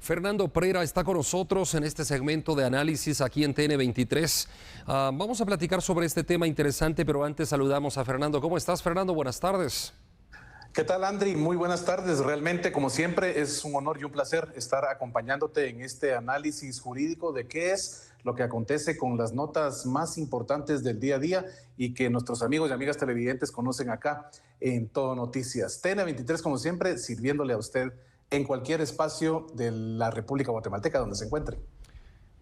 Fernando Pereira está con nosotros en este segmento de análisis aquí en TN23. Vamos a platicar sobre este tema interesante, pero antes saludamos a Fernando. ¿Cómo estás, Fernando? Buenas tardes. ¿Qué tal, Andri? Muy buenas tardes. Realmente, como siempre, es un honor y un placer estar acompañándote en este análisis jurídico de qué es lo que acontece con las notas más importantes del día a día y que nuestros amigos y amigas televidentes conocen acá en Todo Noticias. TN23, como siempre, sirviéndole a usted en cualquier espacio de la República Guatemalteca donde se encuentre.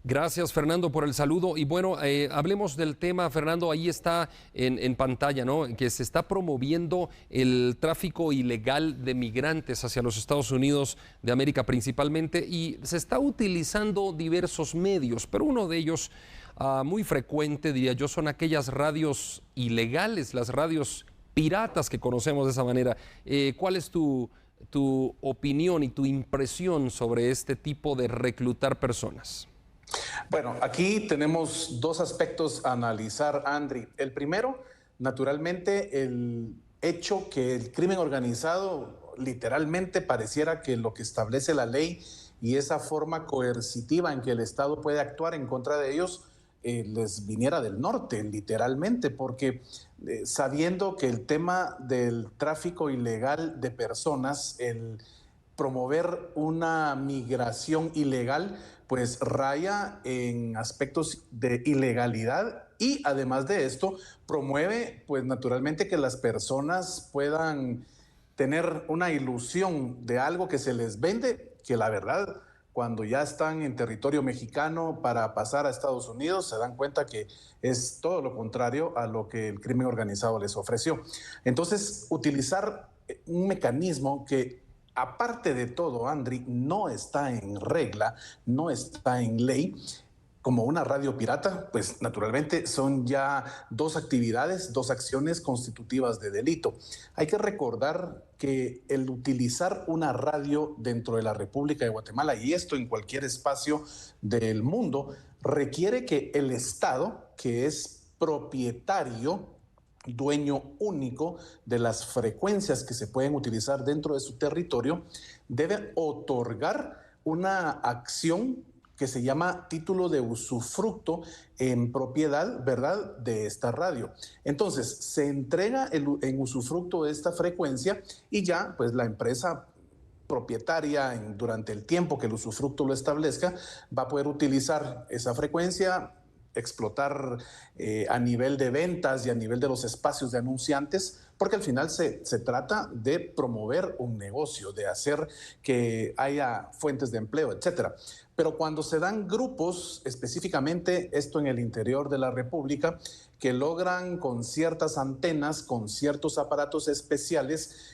Gracias, Fernando, por el saludo. Y bueno, hablemos del tema, Fernando. Ahí está en pantalla, ¿no? Que se está promoviendo el tráfico ilegal de migrantes hacia los Estados Unidos de América principalmente, y se está utilizando diversos medios, pero uno de ellos muy frecuente, diría yo, son aquellas radios ilegales, las radios piratas que conocemos de esa manera. ¿Cuál es tu opinión y tu impresión sobre este tipo de reclutar personas? Bueno, aquí tenemos dos aspectos a analizar, Andri. El primero, naturalmente, el hecho que el crimen organizado literalmente pareciera que lo que establece la ley y esa forma coercitiva en que el Estado puede actuar en contra de ellos les viniera del norte, literalmente, porque sabiendo que el tema del tráfico ilegal de personas, el promover una migración ilegal, pues raya en aspectos de ilegalidad y además de esto promueve pues naturalmente que las personas puedan tener una ilusión de algo que se les vende, que la verdad cuando ya están en territorio mexicano para pasar a Estados Unidos se dan cuenta que es todo lo contrario a lo que el crimen organizado les ofreció. Entonces, utilizar un mecanismo que aparte de todo, Andri, no está en regla, no está en ley, como una radio pirata, pues naturalmente son ya dos actividades, dos acciones constitutivas de delito. Hay que recordar que el utilizar una radio dentro de la República de Guatemala, y esto en cualquier espacio del mundo, requiere que el Estado, que es propietario, dueño único de las frecuencias que se pueden utilizar dentro de su territorio, debe otorgar una acción que se llama título de usufructo en propiedad, ¿verdad?, de esta radio. Entonces, se entrega en usufructo de esta frecuencia y ya, pues la empresa propietaria durante el tiempo que el usufructo lo establezca, va a poder utilizar esa frecuencia, explotar a nivel de ventas y a nivel de los espacios de anunciantes, porque al final se trata de promover un negocio, de hacer que haya fuentes de empleo, etcétera. Pero cuando se dan grupos, específicamente esto en el interior de la República, que logran con ciertas antenas, con ciertos aparatos especiales,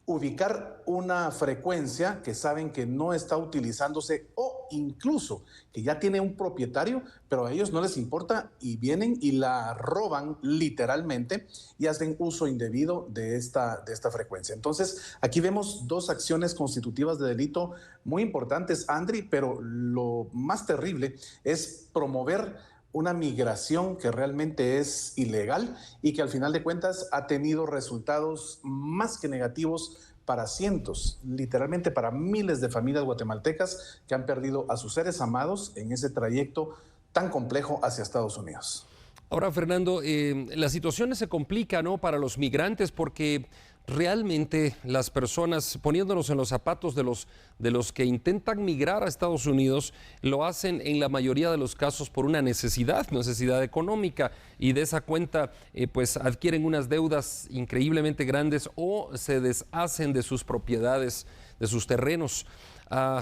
ubicar una frecuencia que saben que no está utilizándose o incluso que ya tiene un propietario, pero a ellos no les importa y vienen y la roban literalmente y hacen uso indebido de esta frecuencia. Entonces, aquí vemos dos acciones constitutivas de delito muy importantes, Andri, pero lo más terrible es promover una migración que realmente es ilegal y que al final de cuentas ha tenido resultados más que negativos para cientos, literalmente para miles de familias guatemaltecas que han perdido a sus seres amados en ese trayecto tan complejo hacia Estados Unidos. Ahora, Fernando, la situación se complica, ¿no?, para los migrantes, porque realmente las personas, poniéndonos en los zapatos de los que intentan migrar a Estados Unidos, lo hacen en la mayoría de los casos por una necesidad económica, y de esa cuenta pues adquieren unas deudas increíblemente grandes o se deshacen de sus propiedades, de sus terrenos.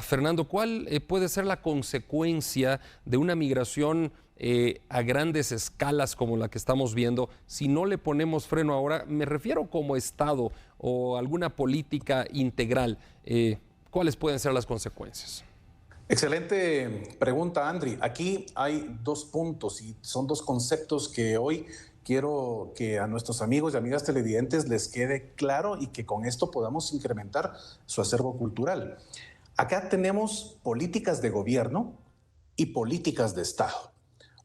Fernando, ¿cuál puede ser la consecuencia de una migración a grandes escalas como la que estamos viendo si no le ponemos freno ahora? Me refiero como Estado o alguna política integral. ¿Cuáles pueden ser las consecuencias? Excelente pregunta, Andri. Aquí hay dos puntos y son dos conceptos que hoy quiero que a nuestros amigos y amigas televidentes les quede claro y que con esto podamos incrementar su acervo cultural. Acá tenemos políticas de gobierno y políticas de Estado.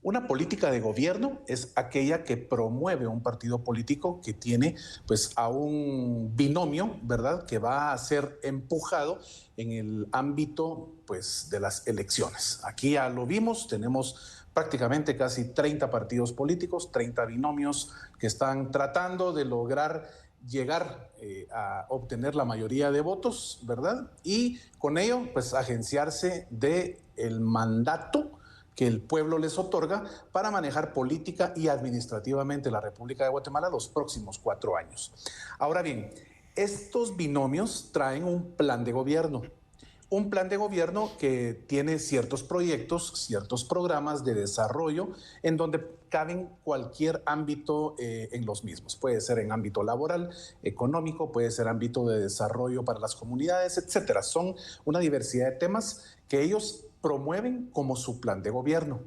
Una política de gobierno es aquella que promueve un partido político que tiene pues a un binomio, ¿verdad?, que va a ser empujado en el ámbito pues de las elecciones. Aquí ya lo vimos, tenemos prácticamente casi 30 partidos políticos, 30 binomios que están tratando de lograr llegar a obtener la mayoría de votos, ¿verdad? Y con ello pues agenciarse del mandato que el pueblo les otorga para manejar política y administrativamente la República de Guatemala los próximos 4 años. Ahora bien, estos binomios traen un plan de gobierno. Un plan de gobierno que tiene ciertos proyectos, ciertos programas de desarrollo en donde caben cualquier ámbito en los mismos. Puede ser en ámbito laboral, económico, puede ser ámbito de desarrollo para las comunidades, etcétera. Son una diversidad de temas que ellos promueven como su plan de gobierno.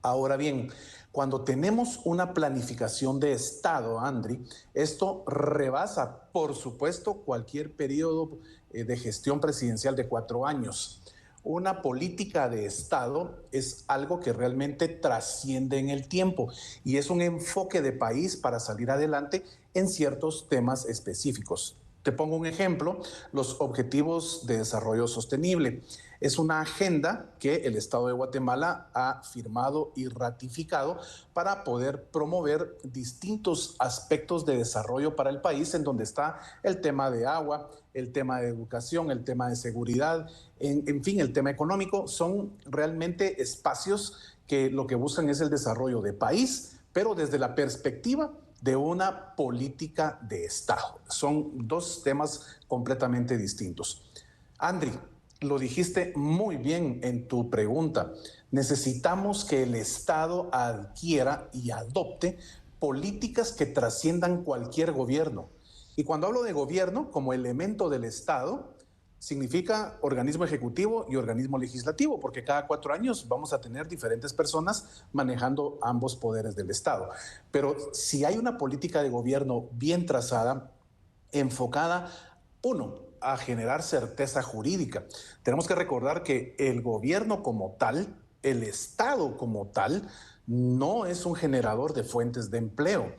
Ahora bien, cuando tenemos una planificación de Estado, Andri, esto rebasa, por supuesto, cualquier periodo de gestión presidencial de 4 años. Una política de Estado es algo que realmente trasciende en el tiempo y es un enfoque de país para salir adelante en ciertos temas específicos. Te pongo un ejemplo, los Objetivos de Desarrollo Sostenible. Es una agenda que el Estado de Guatemala ha firmado y ratificado para poder promover distintos aspectos de desarrollo para el país, en donde está el tema de agua, el tema de educación, el tema de seguridad, en fin, el tema económico. Son realmente espacios que lo que buscan es el desarrollo de país, pero desde la perspectiva de una política de Estado. Son dos temas completamente distintos. Andri, lo dijiste muy bien en tu pregunta. Necesitamos que el Estado adquiera y adopte políticas que trasciendan cualquier gobierno. Y cuando hablo de gobierno como elemento del Estado, significa organismo ejecutivo y organismo legislativo, porque cada 4 años vamos a tener diferentes personas manejando ambos poderes del Estado. Pero si hay una política de gobierno bien trazada, enfocada, a generar certeza jurídica. Tenemos que recordar que el gobierno como tal, el Estado como tal, no es un generador de fuentes de empleo.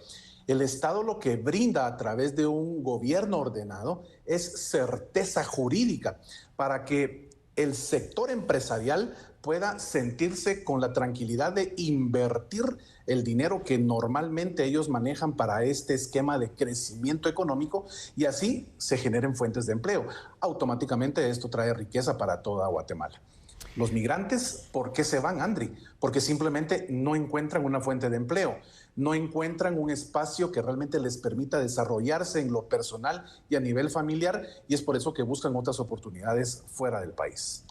El Estado lo que brinda a través de un gobierno ordenado es certeza jurídica para que el sector empresarial pueda sentirse con la tranquilidad de invertir el dinero que normalmente ellos manejan para este esquema de crecimiento económico y así se generen fuentes de empleo. Automáticamente esto trae riqueza para toda Guatemala. Los migrantes, ¿por qué se van, Andri? Porque simplemente no encuentran una fuente de empleo, no encuentran un espacio que realmente les permita desarrollarse en lo personal y a nivel familiar, y es por eso que buscan otras oportunidades fuera del país.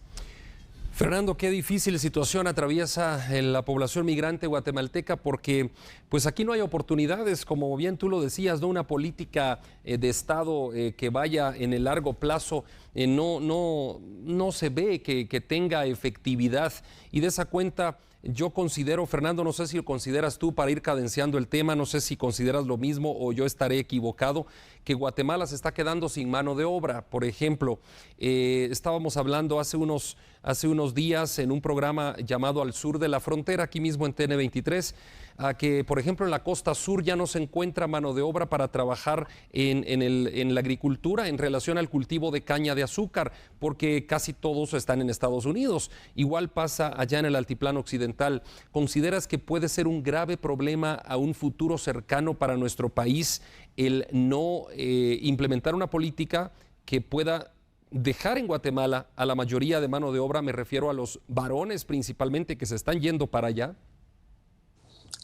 Fernando, qué difícil situación atraviesa la población migrante guatemalteca porque pues aquí no hay oportunidades, como bien tú lo decías, ¿no? Una política de Estado que vaya en el largo plazo no se ve que tenga efectividad y de esa cuenta yo considero, Fernando, no sé si lo consideras tú para ir cadenciando el tema, no sé si consideras lo mismo o yo estaré equivocado, que Guatemala se está quedando sin mano de obra. Por ejemplo, estábamos hablando hace unos días en un programa llamado Al Sur de la Frontera, aquí mismo en TN23, a que, por ejemplo, en la costa sur ya no se encuentra mano de obra para trabajar en la agricultura en relación al cultivo de caña de azúcar, porque casi todos están en Estados Unidos. Igual pasa allá en el altiplano occidental. ¿Consideras que puede ser un grave problema a un futuro cercano para nuestro país el no implementar una política que pueda dejar en Guatemala a la mayoría de mano de obra? Me refiero a los varones principalmente que se están yendo para allá.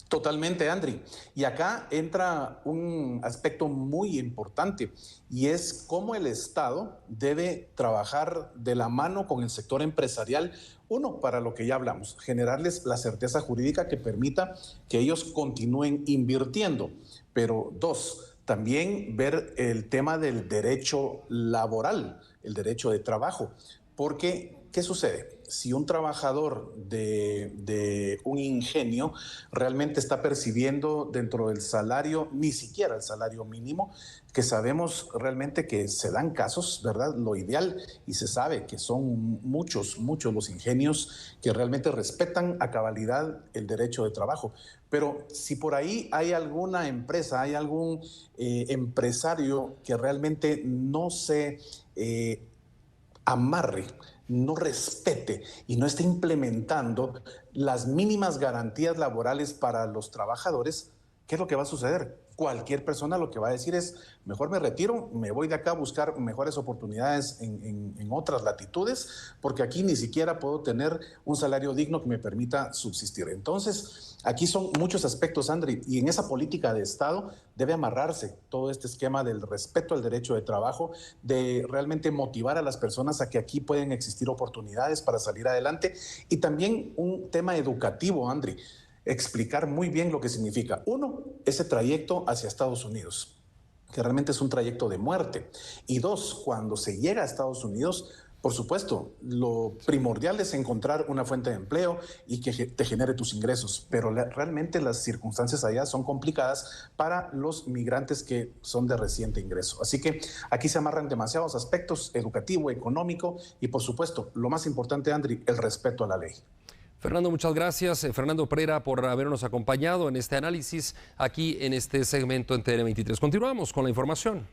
Totalmente, Andri. Y acá entra un aspecto muy importante y es cómo el Estado debe trabajar de la mano con el sector empresarial. Para lo que ya hablamos, generarles la certeza jurídica que permita que ellos continúen invirtiendo. Pero 2, también ver el tema del derecho laboral, el derecho de trabajo, porque ¿Qué sucede? Si un trabajador de un ingenio realmente está percibiendo dentro del salario, ni siquiera el salario mínimo, que sabemos realmente que se dan casos, ¿verdad? Lo ideal, y se sabe que son muchos, muchos los ingenios que realmente respetan a cabalidad el derecho de trabajo. Pero si por ahí hay alguna empresa, hay algún empresario que realmente no se amarre, no respete y no esté implementando las mínimas garantías laborales para los trabajadores, ¿qué es lo que va a suceder? Cualquier persona lo que va a decir es, mejor me retiro, me voy de acá a buscar mejores oportunidades en otras latitudes, porque aquí ni siquiera puedo tener un salario digno que me permita subsistir. Entonces, aquí son muchos aspectos, Andri, y en esa política de Estado debe amarrarse todo este esquema del respeto al derecho de trabajo, de realmente motivar a las personas a que aquí pueden existir oportunidades para salir adelante, y también un tema educativo, Andri, explicar muy bien lo que significa. Uno, ese trayecto hacia Estados Unidos, que realmente es un trayecto de muerte. Y dos, cuando se llega a Estados Unidos, por supuesto, lo primordial es encontrar una fuente de empleo y que te genere tus ingresos, pero realmente las circunstancias allá son complicadas para los migrantes que son de reciente ingreso. Así que aquí se amarran demasiados aspectos, educativo, económico y, por supuesto, lo más importante, Andri, el respeto a la ley. Fernando, muchas gracias. Fernando Pereira, por habernos acompañado en este análisis aquí en este segmento en TN23. Continuamos con la información.